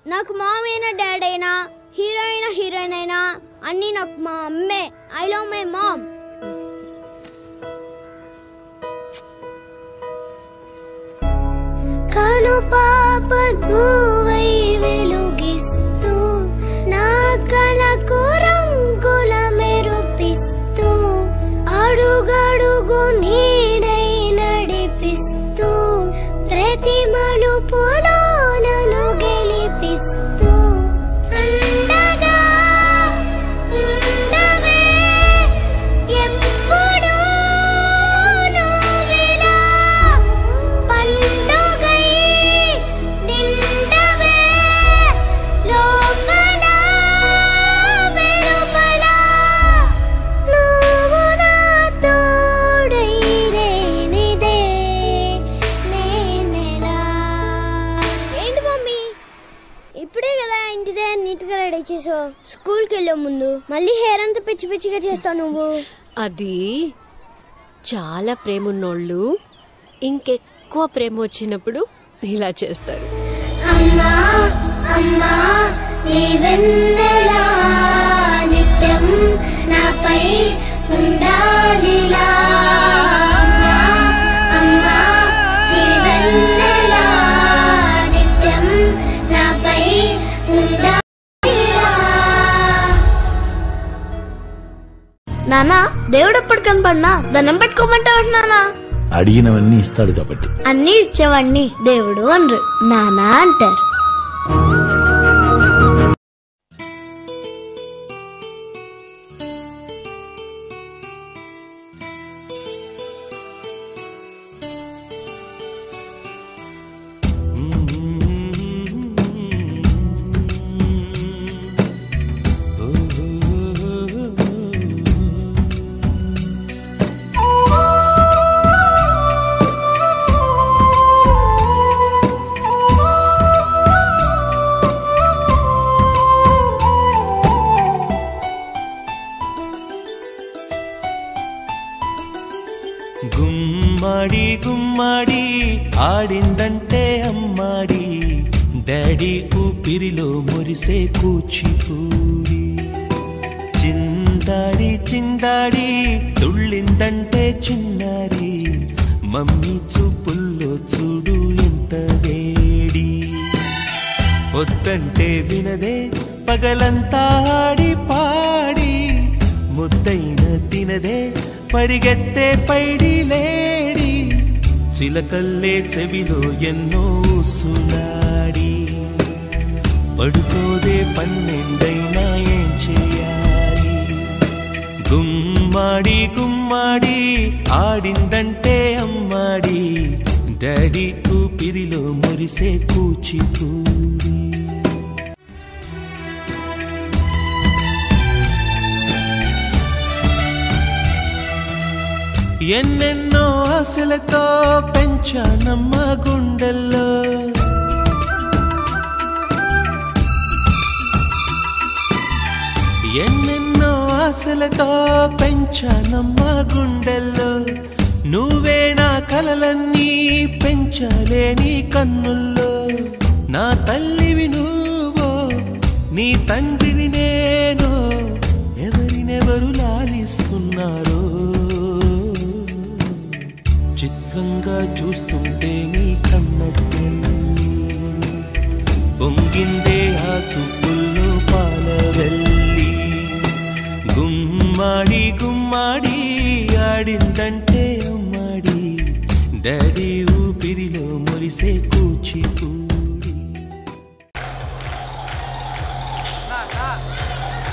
నాకు మామ్ అయినా డాడ్ అయినా హీరో అయినా హీరోయిన్ అయినా అన్ని నాకు మా అమ్మే. I love my mom. కను పాప నువ్వై వెలుగిస్తూ నా కలకు రంగుల మెరుపిస్తూ అడుగడుగు నీడై నడిపిస్తూ ప్రతి మలుపులో నన్ను గెలిపిస్తూ అండగా ఉండవే ఎప్పుడూ నువ్విలా పండుగై నిండవే లోపల వెలుపల నువ్వు నా తోడై రేనిదే నేనెలా. ఏంటి మమ్మీ ఇప్పుడే కదా ఇంటిదే నీట్ గా రెడీ చేసావు, స్కూల్కి వెళ్ళే ముందు మళ్ళీ హెయిర్ అంతా పిచ్చి పిచ్చిగా చేస్తావు నువ్వు. అది చాలా ప్రేమ ఉన్నోళ్ళు ఇంకెక్కువ ప్రేమ వచ్చినప్పుడు ఇలా చేస్తారు. అమ్మా అమ్మా నీ వెన్నెలా నిత్యం నాపై ఉండాలిలా. అమ్మా అమ్మా నీ వెన్నెలా నిత్యం నాపై ఉండాలిలా. నానా దేవుడు ఎప్పుడు కనపడినా దండం పెట్టుకోమంటావు నానా? అడిగినవన్నీ ఇస్తాడు కాబట్టి. అన్ని ఇచ్చేవాడిని దేవుడు అనరు, నానా అంటారు. గుమ్మడి గుమ్మడి ఆడిందంటే అమ్మాడి, డాడీ ఊపిరిలో మురిసే కూచిపూడి. చిందాడి చిందాడి తుళ్ళిందంటే చిన్నారి, మమ్మీ చూపుల్లో చూడు ఎంత వేడి. వద్దంటే వినదే పగలంతా ఆడి పాడి, ముద్దైన తినదే పరిగెత్తే పైడి లేడి. చిలకల్లే చెవిలో ఎన్నో సులాడి, పడుకోదే పన్నెండైనా ఏం చేయాలి. గుమ్మాడి గుమ్మాడి ఆడిందంటే అమ్మాడి, డాడీ ఊపిరిలో మురిసే కూచిపూడి. ఎన్నెన్నో ఆశలతో పెంచానమ్మ గుండెల్లో, ఎన్నెన్నో ఆశలతో పెంచానమ్మ గుండెల్లో. నువ్వే నా కలలన్నీ పెంచాలే నీ కన్నుల్లో. నా తల్లివి నువ్వో నీ తండ్రిని నేను, ఎవరినెవరు లాలిస్తున్నారో చిత్రంగా చూస్తుంటే నీ కన్నట్టు పొంగిందే ఆ చూపుల్లో పాలవెల్లి. గుమ్మాడి గుమ్మాడి ఆడిందంటే అమ్మాడి, డాడీ ఊపిరిలో మురిసే కూచిపూడి.